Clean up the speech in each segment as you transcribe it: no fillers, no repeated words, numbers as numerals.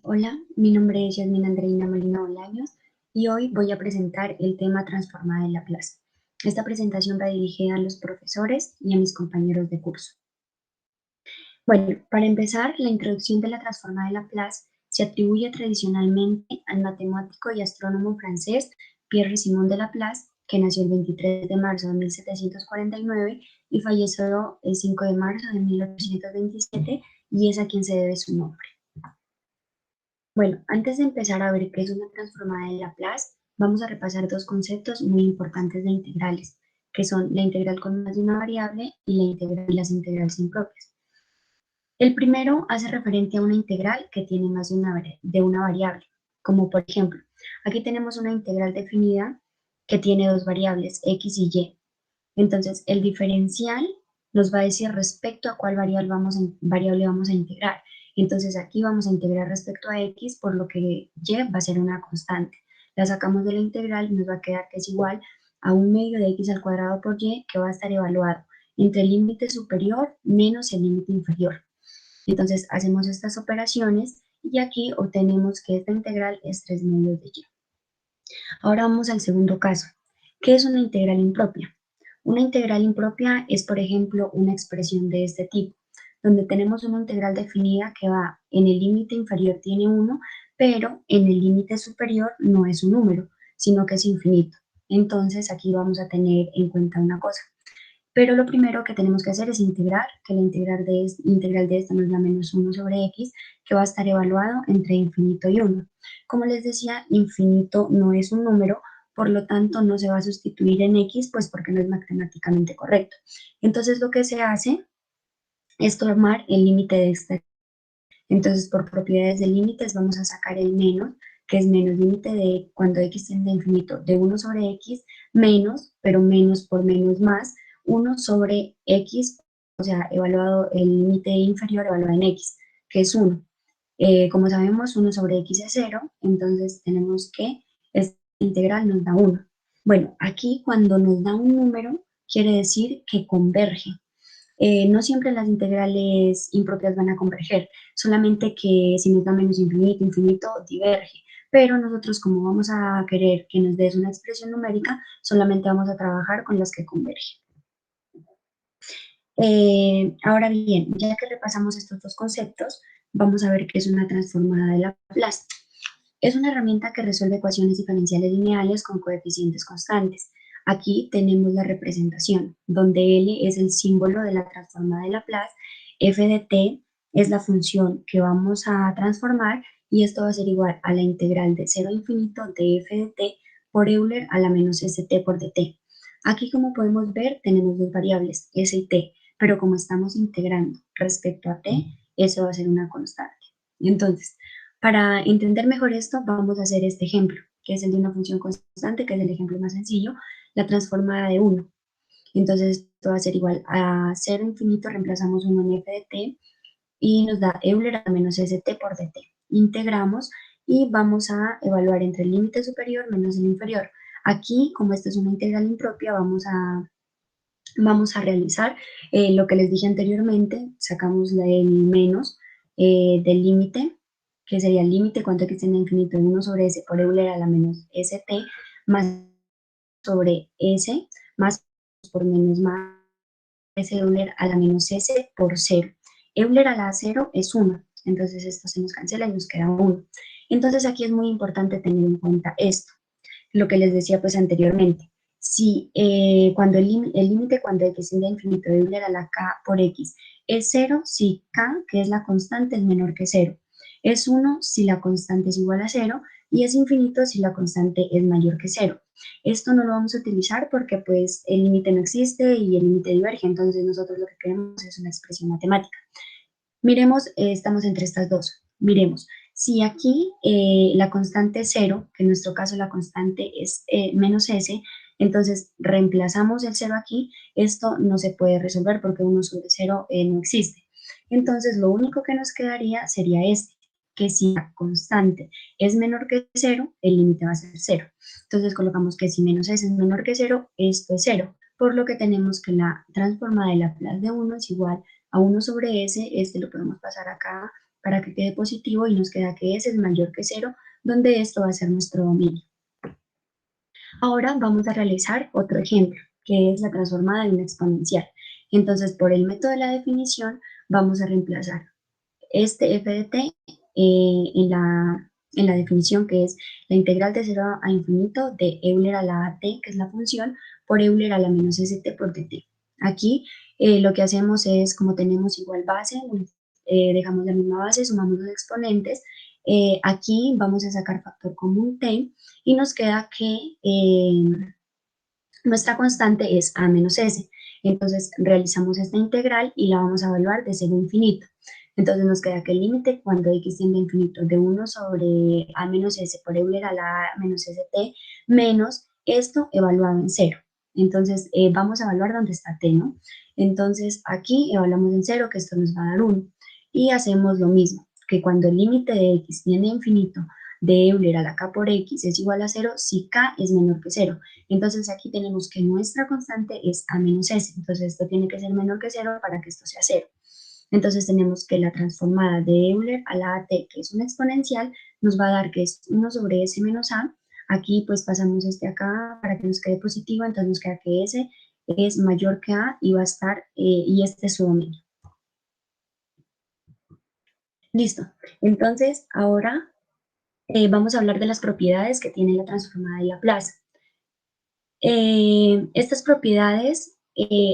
Hola, mi nombre es Yasmin Andreina Molina Bolaños y hoy voy a presentar el tema transformada de Laplace. Esta presentación va dirigida a los profesores y a mis compañeros de curso. Bueno, para empezar, la introducción de la transformada de Laplace se atribuye tradicionalmente al matemático y astrónomo francés Pierre-Simon de Laplace, que nació el 23 de marzo de 1749 y falleció el 5 de marzo de 1827, y es a quien se debe su nombre. Bueno, antes de empezar a ver qué es una transformada de Laplace, vamos a repasar dos conceptos muy importantes de integrales, que son la integral con más de una variable y la integral y las integrales impropias. El primero hace referencia a una integral que tiene más de una variable, como por ejemplo, aquí tenemos una integral definida que tiene dos variables, x y y. Entonces, el diferencial nos va a decir respecto a cuál variable vamos a integrar. Entonces, aquí vamos a integrar respecto a x, por lo que y va a ser una constante. La sacamos de la integral y nos va a quedar que es igual a 1/2 de x al cuadrado por y, que va a estar evaluado entre el límite superior menos el límite inferior. Entonces, hacemos estas operaciones y aquí obtenemos que esta integral es 3/2 de y. Ahora vamos al segundo caso. ¿Qué es una integral impropia? Una integral impropia es, por ejemplo, una expresión de este tipo, donde tenemos una integral definida que va en el límite inferior tiene 1, pero en el límite superior no es un número, sino que es infinito. Entonces aquí vamos a tener en cuenta una cosa. Pero lo primero que tenemos que hacer es integrar, que la integral de esta nos da menos 1 sobre x, que va a estar evaluado entre infinito y 1. Como les decía, infinito no es un número, por lo tanto no se va a sustituir en x, pues porque no es matemáticamente correcto. Entonces lo que se hace es tomar el límite de esta. Entonces, por propiedades de límites vamos a sacar el menos, que es menos límite de cuando x tiende a infinito, de 1 sobre x, menos, pero menos por menos más, 1 sobre x, o sea, evaluado el límite inferior evaluado en x, que es 1. Como sabemos, 1 sobre x es 0, entonces tenemos que esta integral nos da 1. Bueno, aquí cuando nos da un número, quiere decir que converge. No siempre las integrales impropias van a converger, solamente que si nos da menos infinito, infinito diverge. Pero nosotros, como vamos a querer que nos des una expresión numérica, solamente vamos a trabajar con las que convergen. Ahora bien, ya que repasamos estos dos conceptos, vamos a ver qué es una transformada de Laplace. Es una herramienta que resuelve ecuaciones diferenciales lineales con coeficientes constantes. Aquí tenemos la representación, donde L es el símbolo de la transformada de Laplace, f de t es la función que vamos a transformar, y esto va a ser igual a la integral de 0 a infinito de f de t por Euler a la menos st por dt. Aquí, como podemos ver, tenemos dos variables, s y t, pero como estamos integrando respecto a t, eso va a ser una constante. Entonces, para entender mejor esto, vamos a hacer este ejemplo, que es el de una función constante, que es el ejemplo más sencillo, la transformada de 1. Entonces, esto va a ser igual a 0 infinito, reemplazamos 1 en f de t, y nos da Euler a menos st por dt. Integramos y vamos a evaluar entre el límite superior menos el inferior. Aquí, como esta es una integral impropia, vamos a realizar lo que les dije anteriormente, sacamos el menos del límite, que sería el límite cuando x tiende a infinito de 1 sobre s por Euler a la menos st, más sobre s, más por menos más s Euler a la menos s por 0. Euler a la 0 es 1, entonces esto se nos cancela y nos queda 1. Entonces aquí es muy importante tener en cuenta esto, lo que les decía pues anteriormente. Si cuando el límite cuando x tiende a infinito de Euler a la k por x es 0, si k, que es la constante, es menor que 0. Es 1 si la constante es igual a 0, y es infinito si la constante es mayor que 0. Esto no lo vamos a utilizar porque pues el límite no existe y el límite diverge, entonces nosotros lo que queremos es una expresión matemática. Miremos, estamos entre estas dos. Miremos, si aquí la constante es 0, que en nuestro caso la constante es menos s, entonces reemplazamos el 0 aquí, esto no se puede resolver porque 1 sobre 0 no existe. Entonces lo único que nos quedaría sería este, que si la constante es menor que 0, el límite va a ser 0. Entonces colocamos que si menos s es menor que 0, esto es 0, por lo que tenemos que la transformada de Laplace de 1 es igual a 1 sobre s, este lo podemos pasar acá para que quede positivo y nos queda que S es mayor que 0, donde esto va a ser nuestro dominio. Ahora vamos a realizar otro ejemplo, que es la transformada de una exponencial. Entonces, por el método de la definición, vamos a reemplazar este f de t en la definición, que es la integral de 0 a infinito de Euler a la a t, que es la función, por Euler a la menos st por dt. Aquí lo que hacemos es, como tenemos igual base, dejamos la misma base, sumamos los exponentes. Aquí vamos a sacar factor común t y nos queda que nuestra constante es a menos s. Entonces realizamos esta integral y la vamos a evaluar de 0 a infinito. Entonces nos queda que el límite cuando x tiende a infinito de 1 sobre a menos s por Euler a la a menos st menos esto evaluado en 0. Entonces vamos a evaluar dónde está t, ¿no? Entonces aquí evaluamos en 0, que esto nos va a dar 1. Y hacemos lo mismo, que cuando el límite de x tiende a infinito de Euler a la k por x es igual a 0 si k es menor que 0. Entonces aquí tenemos que nuestra constante es a menos s, entonces esto tiene que ser menor que 0 para que esto sea 0. Entonces tenemos que la transformada de Euler a la at, que es una exponencial, nos va a dar que es 1 sobre s menos a. Aquí pues pasamos este acá para que nos quede positivo, entonces nos queda que s es mayor que a y va a estar, y este es su dominio. Listo, entonces ahora vamos a hablar de las propiedades que tiene la transformada de Laplace. Estas propiedades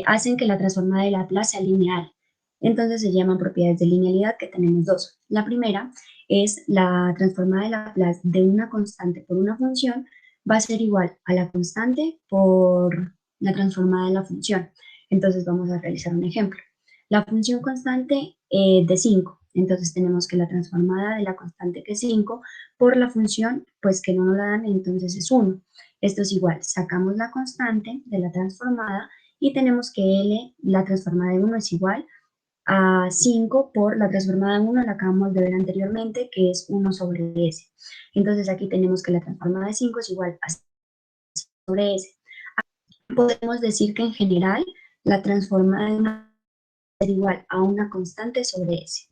hacen que la transformada de Laplace sea lineal. Entonces se llaman propiedades de linealidad, que tenemos dos. La primera es la transformada de Laplace de una constante por una función va a ser igual a la constante por la transformada de la función. Entonces vamos a realizar un ejemplo. La función constante de 5. Entonces tenemos que la transformada de la constante que es 5 por la función, pues que no nos la dan, entonces es 1. Esto es igual, sacamos la constante de la transformada y tenemos que L, la transformada de 1 es igual a 5 por la transformada de 1, la acabamos de ver anteriormente, que es 1 sobre S. Entonces aquí tenemos que la transformada de 5 es igual a 5 sobre S. Podemos decir que en general la transformada de 1 es igual a una constante sobre S.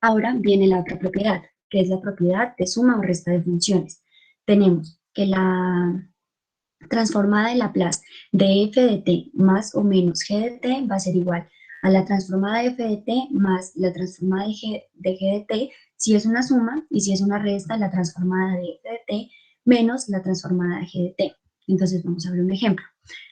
Ahora viene la otra propiedad, que es la propiedad de suma o resta de funciones. Tenemos que la transformada de Laplace de f de t más o menos g de t va a ser igual a la transformada de f de t más la transformada de g de t si es una suma, y si es una resta, la transformada de f de t menos la transformada de g de t. Entonces vamos a ver un ejemplo.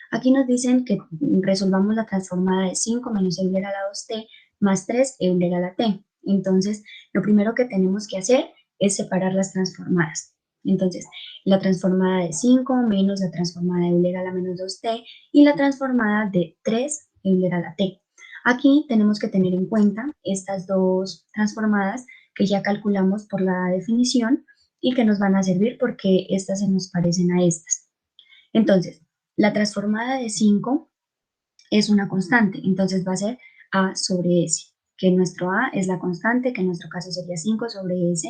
Aquí nos dicen que resolvamos la transformada de 5 menos Euler a la 2t más 3 Euler a la t. Entonces, lo primero que tenemos que hacer es separar las transformadas. Entonces, la transformada de 5 menos la transformada de Euler a la menos 2t y la transformada de 3 Euler a la t. Aquí tenemos que tener en cuenta estas dos transformadas que ya calculamos por la definición y que nos van a servir porque estas se nos parecen a estas. Entonces, la transformada de 5 es una constante, entonces va a ser a sobre s, que nuestro a es la constante, que en nuestro caso sería 5 sobre s,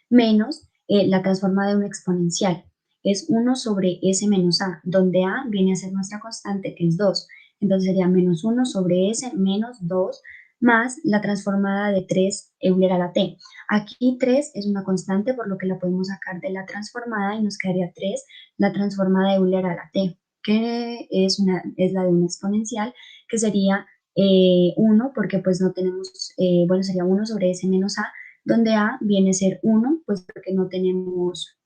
menos la transformada de una exponencial, es 1 sobre s menos a, donde a viene a ser nuestra constante, que es 2, entonces sería menos 1 sobre s menos 2, más la transformada de 3 Euler a la t. Aquí 3 es una constante, por lo que la podemos sacar de la transformada y nos quedaría 3, la transformada de Euler a la t, que es la de una exponencial, que sería 1, porque pues no tenemos, bueno, sería 1 sobre s menos a, donde a viene a ser 1, pues porque no tenemos,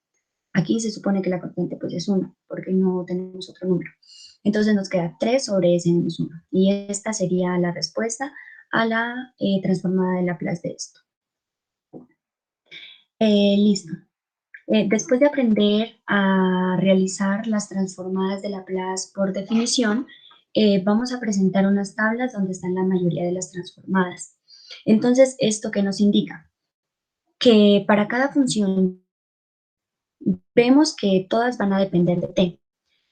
aquí se supone que la constante pues es 1, porque no tenemos otro número. Entonces nos queda 3 sobre s menos 1, y esta sería la respuesta a la transformada de Laplace de esto. Listo. Después de aprender a realizar las transformadas de Laplace por definición, vamos a presentar unas tablas donde están la mayoría de las transformadas. Entonces, ¿esto qué nos indica? Que para cada función vemos que todas van a depender de t.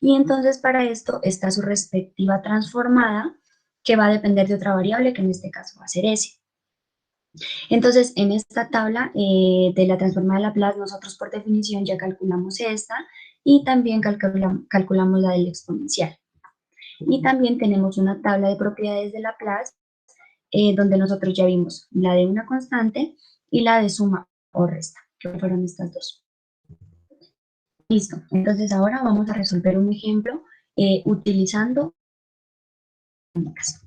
Y entonces para esto está su respectiva transformada, que va a depender de otra variable, que en este caso va a ser s. Entonces, en esta tabla de la transformada de Laplace, nosotros por definición ya calculamos esta y también calculamos la del exponencial. Y también tenemos una tabla de propiedades de Laplace donde nosotros ya vimos la de una constante y la de suma o resta, que fueron estas dos. Listo, entonces ahora vamos a resolver un ejemplo utilizando únicas.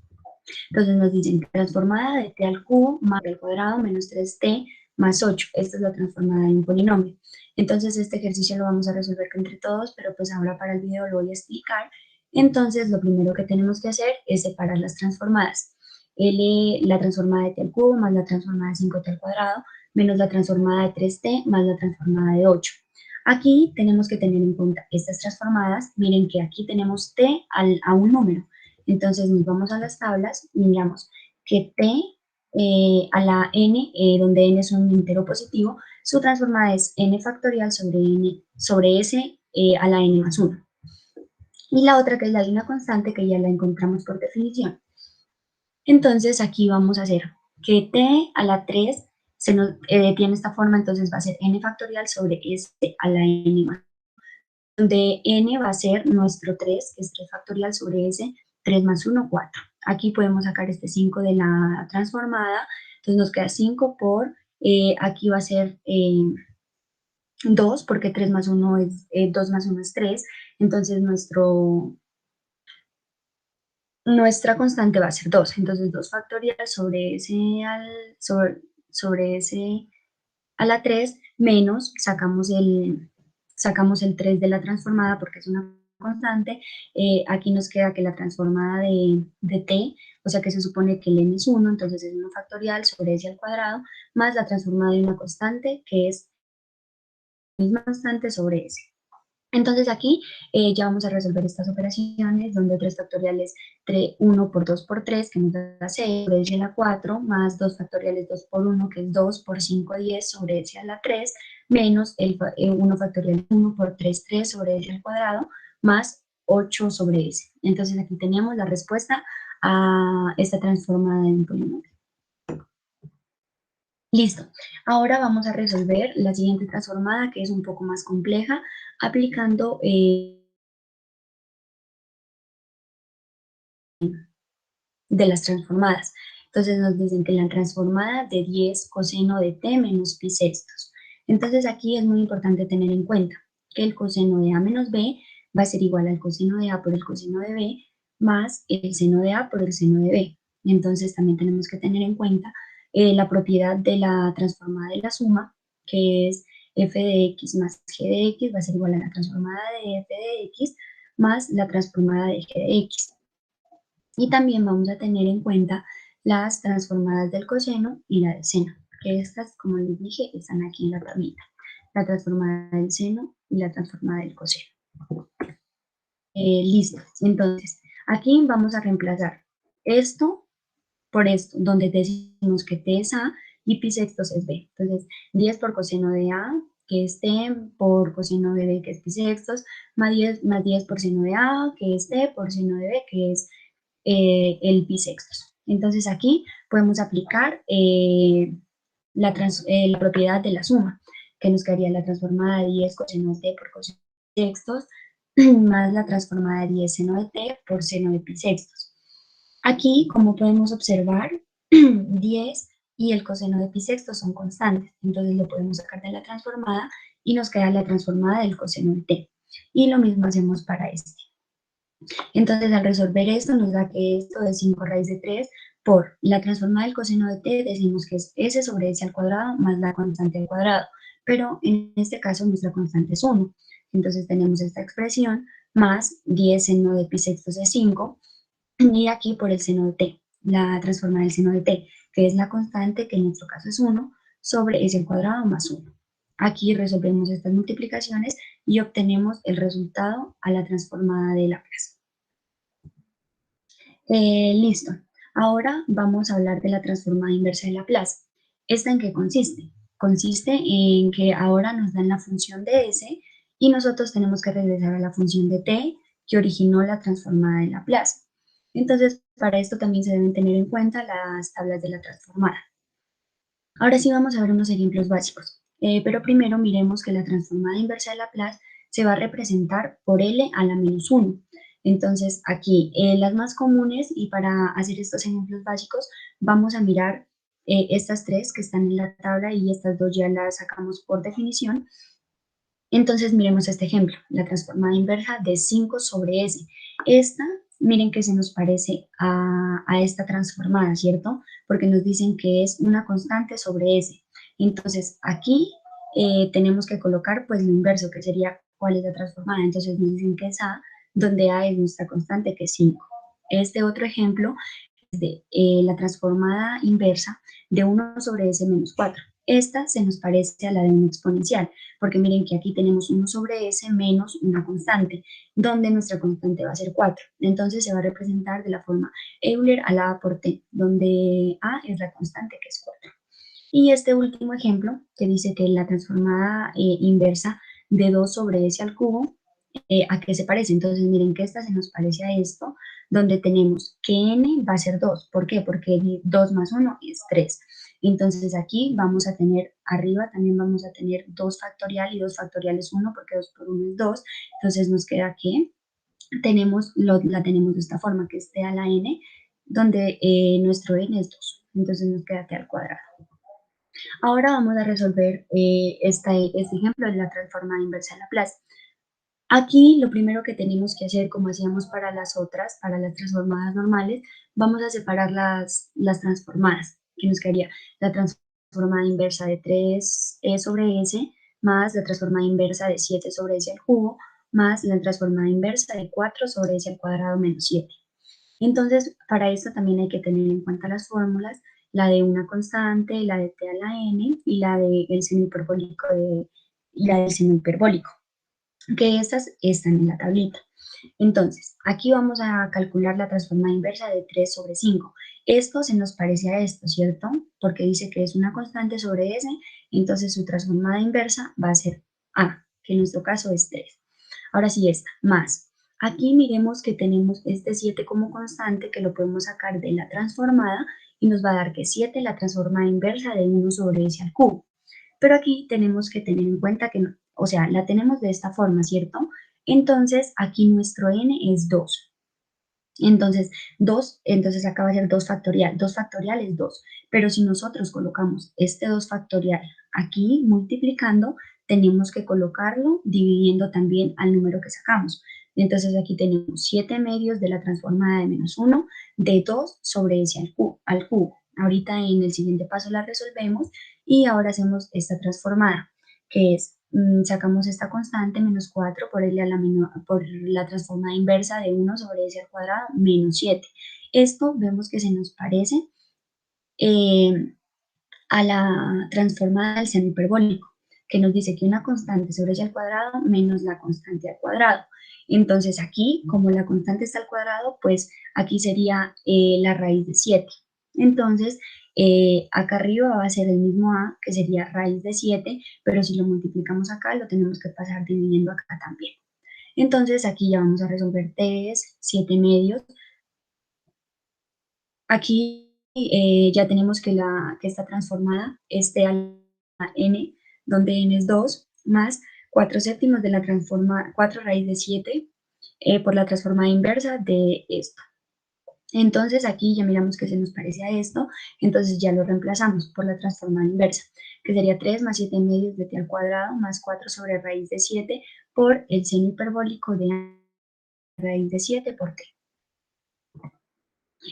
Entonces nos dicen transformada de t al cubo más t al cuadrado menos 3t más 8. Esta es la transformada de un polinomio. Entonces este ejercicio lo vamos a resolver entre todos, pero pues ahora para el video lo voy a explicar. Entonces lo primero que tenemos que hacer es separar las transformadas. La transformada de t al cubo más la transformada de 5t al cuadrado menos la transformada de 3t más la transformada de 8. Aquí tenemos que tener en cuenta estas transformadas. Miren que aquí tenemos t a un número. Entonces nos vamos a las tablas y miramos que t a la n, donde n es un entero positivo, su transformada es n factorial sobre s a la n más 1. Y la otra que es la de una constante que ya la encontramos por definición. Entonces aquí vamos a hacer que t a la 3 tiene esta forma, entonces va a ser n factorial sobre s a la n más 1, donde n va a ser nuestro 3, que es 3 factorial sobre s, 3 más 1, 4. Aquí podemos sacar este 5 de la transformada, entonces nos queda 5 por, aquí va a ser 2, porque 3 más 1 es, 2 más 1 es 3, entonces nuestra constante va a ser 2, entonces 2 factorial sobre s, sobre s a la 3 menos, sacamos el 3 de la transformada porque es una constante, aquí nos queda que la transformada de t, o sea que se supone que el n es 1, entonces es 1 factorial sobre s al cuadrado, más la transformada de una constante que es la misma constante sobre s. Entonces aquí ya vamos a resolver estas operaciones donde 3 factoriales 1 por 2 por 3, que nos da 6, sobre s a la 4, más 2 factoriales 2 por 1, que es 2 por 5, 10 sobre s a la 3, menos 1 factorial 1 por 3, 3 sobre s al cuadrado, más 8 sobre s. Entonces aquí teníamos la respuesta a esta transformada de un polinomio. Listo. Ahora vamos a resolver la siguiente transformada, que es un poco más compleja, aplicando de las transformadas. Entonces nos dicen que la transformada de 10 coseno de t menos pi sextos. Entonces aquí es muy importante tener en cuenta que el coseno de a menos b va a ser igual al coseno de a por el coseno de b más el seno de a por el seno de b. Entonces también tenemos que tener en cuenta la propiedad de la transformada de la suma, que es f de x más g de x va a ser igual a la transformada de f de x más la transformada de g de x. Y también vamos a tener en cuenta las transformadas del coseno y la del seno, que estas, como les dije, están aquí en la tablita. La transformada del seno y la transformada del coseno. Listo. Entonces, aquí vamos a reemplazar esto por esto, donde decimos que t es a y pi sextos es b. Entonces, 10 por coseno de a, que es t, por coseno de b, que es pi sextos, más 10 por seno de a, que es t, por seno de b, que es el pi sextos. Entonces aquí podemos aplicar la propiedad de la suma, que nos quedaría la transformada de 10 coseno de t por coseno de sextos, más la transformada de 10 seno de t por seno de pi sextos. Aquí, como podemos observar, 10 y el coseno de pi sextos son constantes, entonces lo podemos sacar de la transformada y nos queda la transformada del coseno de t. Y lo mismo hacemos para este. Entonces, al resolver esto, nos da que esto es 5 raíz de 3 por la transformada del coseno de t, decimos que es s sobre s al cuadrado más la constante al cuadrado, pero en este caso nuestra constante es 1. Entonces tenemos esta expresión más 10 seno de pi sextos es 5, y aquí por el seno de t, la transformada del seno de t, que es la constante, que en nuestro caso es 1, sobre s al cuadrado más 1. Aquí resolvemos estas multiplicaciones y obtenemos el resultado a la transformada de Laplace. Listo. Ahora vamos a hablar de la transformada inversa de Laplace. ¿Esta en qué consiste? Consiste en que ahora nos dan la función de s y nosotros tenemos que regresar a la función de t que originó la transformada de Laplace. Entonces, para esto también se deben tener en cuenta las tablas de la transformada. Ahora sí vamos a ver unos ejemplos básicos, pero primero miremos que la transformada inversa de Laplace se va a representar por L a la menos 1. Entonces, aquí las más comunes, y para hacer estos ejemplos básicos, vamos a mirar estas tres que están en la tabla y estas dos ya las sacamos por definición. Entonces, miremos este ejemplo, la transformada inversa de 5 sobre S. Esta, miren que se nos parece a esta transformada, ¿cierto? Porque nos dicen que es una constante sobre S. Entonces, aquí tenemos que colocar pues lo inverso, que sería cuál es la transformada. Entonces, nos dicen que es A, donde A es nuestra constante, que es 5. Este otro ejemplo de la transformada inversa de 1 sobre s menos 4. Esta se nos parece a la de una exponencial, porque miren que aquí tenemos 1 sobre s menos una constante, donde nuestra constante va a ser 4. Entonces se va a representar de la forma Euler a la A por t, donde a es la constante, que es 4. Y este último ejemplo, que dice que la transformada inversa de 2 sobre s al cubo, ¿a qué se parece? Entonces, miren que esta se nos parece a esto, donde tenemos que n va a ser 2. ¿Por qué? Porque 2 más 1 es 3. Entonces, aquí vamos a tener, arriba también vamos a tener 2 factorial, y 2 factorial es 1, porque 2 por 1 es 2. Entonces, nos queda que la tenemos de esta forma, que es t a la n, donde nuestro n es 2. Entonces, nos queda t al cuadrado. Ahora vamos a resolver este ejemplo de la transformada inversa de Laplace. Aquí lo primero que tenemos que hacer, como hacíamos para las otras, para las transformadas normales, vamos a separar las transformadas, que nos quedaría la transformada inversa de 3 sobre s, más la transformada inversa de 7 sobre s al cubo, más la transformada inversa de 4 sobre s al cuadrado menos 7. Entonces, para esto también hay que tener en cuenta las fórmulas, la de una constante, la de t a la n, y la del seno hiperbólico y la del seno hiperbólico, que estas están en la tablita. Entonces, aquí vamos a calcular la transformada inversa de 3 sobre 5. Esto se nos parece a esto, ¿cierto? Porque dice que es una constante sobre S, entonces su transformada inversa va a ser A, que en nuestro caso es 3. Ahora sí, esta, más. Aquí miremos que tenemos este 7 como constante, que lo podemos sacar de la transformada, y nos va a dar que 7 la transformada inversa de 1 sobre S al cubo. Pero aquí tenemos que tener en cuenta que, no, o sea, la tenemos de esta forma, ¿cierto? Entonces, aquí nuestro n es 2. Entonces, 2, entonces acá va a ser 2 factorial. 2 factorial es 2. Pero si nosotros colocamos este 2 factorial aquí multiplicando, tenemos que colocarlo dividiendo también al número que sacamos. Entonces, aquí tenemos 7 medios de la transformada de menos 1 de 2 sobre s al cubo. Ahorita en el siguiente paso la resolvemos y ahora hacemos esta transformada, que es, sacamos esta constante, menos 4, por la transformada inversa de 1 sobre s al cuadrado, menos 7. Esto vemos que se nos parece eh, a la transformada del seno hiperbólico, que nos dice que una constante sobre s al cuadrado menos la constante al cuadrado. Entonces aquí, como la constante está al cuadrado, pues aquí sería la raíz de 7. Entonces, acá arriba va a ser el mismo a, que sería raíz de 7, pero si lo multiplicamos acá, lo tenemos que pasar dividiendo acá también. Entonces, aquí ya vamos a resolver 3, 7 medios. Aquí ya tenemos que está transformada este a la n, donde n es 2, más 4 séptimos de la transformada, 4 raíz de 7 por la transformada inversa de esto. Entonces aquí ya miramos que se nos parece a esto, entonces ya lo reemplazamos por la transformada inversa, que sería 3 más 7 medios de t al cuadrado más 4 sobre raíz de 7 por el seno hiperbólico de raíz de 7 por t.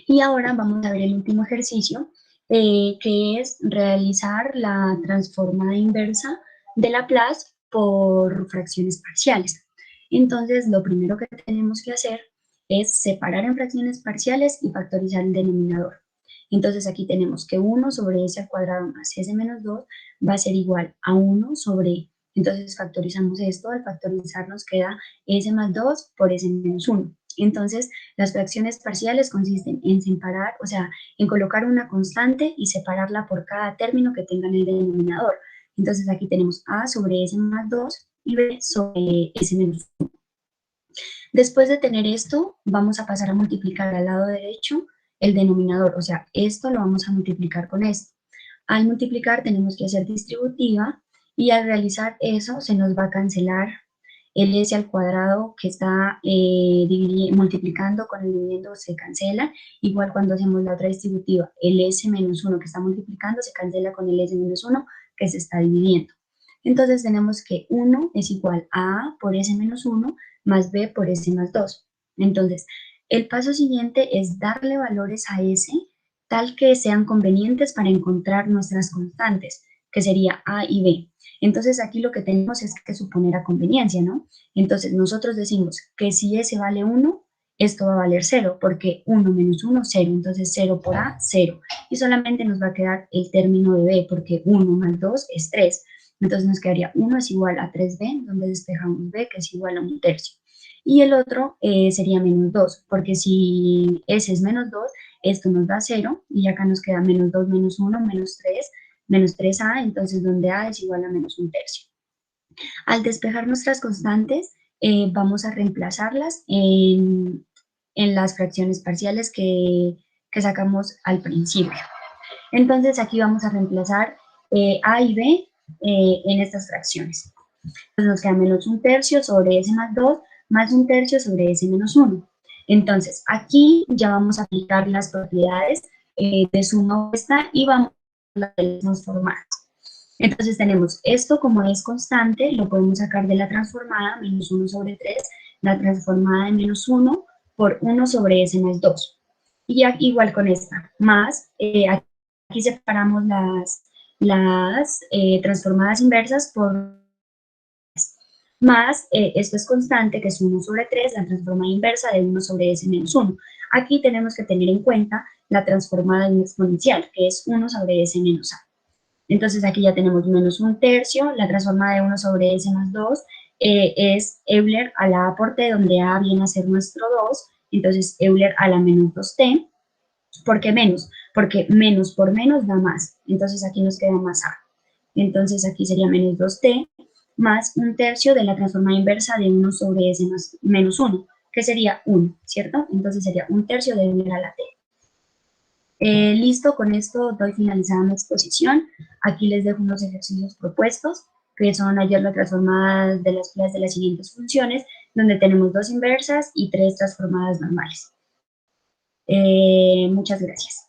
Y ahora vamos a ver el último ejercicio, que es realizar la transformada inversa de Laplace por fracciones parciales. Entonces, lo primero que tenemos que hacer es separar en fracciones parciales y factorizar el denominador. Entonces, aquí tenemos que 1 sobre s al cuadrado más s menos 2 va a ser igual a 1 sobre, entonces factorizamos esto, al factorizar nos queda s más 2 por s menos 1. Entonces, las fracciones parciales consisten en separar, o sea, en colocar una constante y separarla por cada término que tenga en el denominador. Entonces, aquí tenemos a sobre s más 2 y b sobre s menos 1. Después de tener esto, vamos a pasar a multiplicar al lado derecho el denominador, o sea, esto lo vamos a multiplicar con esto. Al multiplicar tenemos que hacer distributiva y al realizar eso se nos va a cancelar el s al cuadrado que está multiplicando con el dividendo se cancela, igual cuando hacemos la otra distributiva, el s menos 1 que está multiplicando se cancela con el s menos 1 que se está dividiendo. Entonces tenemos que 1 es igual a A por S menos 1 más B por S más 2. Entonces, el paso siguiente es darle valores a S tal que sean convenientes para encontrar nuestras constantes, que sería A y B. Entonces aquí lo que tenemos es que suponer a conveniencia, ¿no? Entonces nosotros decimos que si S vale 1, esto va a valer 0, porque 1 menos 1, 0. Entonces 0 por A, 0. Y solamente nos va a quedar el término de B, porque 1 más 2 es 3. Entonces nos quedaría 1 es igual a 3b, donde despejamos b, que es igual a 1/3. Y el otro sería menos 2, porque si s es menos 2, esto nos da 0, y acá nos queda menos 2 menos 1, menos 3a, entonces donde a es igual a menos 1/3. Al despejar nuestras constantes, vamos a reemplazarlas en las fracciones parciales que sacamos al principio. Entonces aquí vamos a reemplazar a y b en estas fracciones. Entonces nos queda menos 1/3 sobre s más 2 más 1/3 sobre s menos 1. Entonces aquí ya vamos a aplicar las propiedades de suma opuesta y vamos a las transformadas. Entonces tenemos esto como es constante, lo podemos sacar de la transformada, menos 1 sobre 3, la transformada de menos 1 por 1 sobre s más 2. Y ya, igual con esta, más, aquí separamos las transformadas inversas por más, esto es constante, que es 1 sobre 3, la transformada inversa de 1 sobre s menos 1. Aquí tenemos que tener en cuenta la transformada de un exponencial, que es 1 sobre s menos a. Entonces aquí ya tenemos menos 1/3, la transformada de 1 sobre s más 2 es Euler a la a por t, donde a viene a ser nuestro 2, entonces Euler a la menos 2t. ¿Por qué menos? Porque menos por menos da más, entonces aquí nos queda más a. Entonces aquí sería menos 2t más 1/3 de la transformada inversa de 1 sobre s más menos 1, que sería 1, ¿cierto? Entonces sería 1/3 de Euler a la t. Listo, con esto doy finalizada mi exposición. Aquí les dejo unos ejercicios propuestos, que son hallar la transformada de las clases de las siguientes funciones, donde tenemos 2 inversas y 3 transformadas normales. Muchas gracias.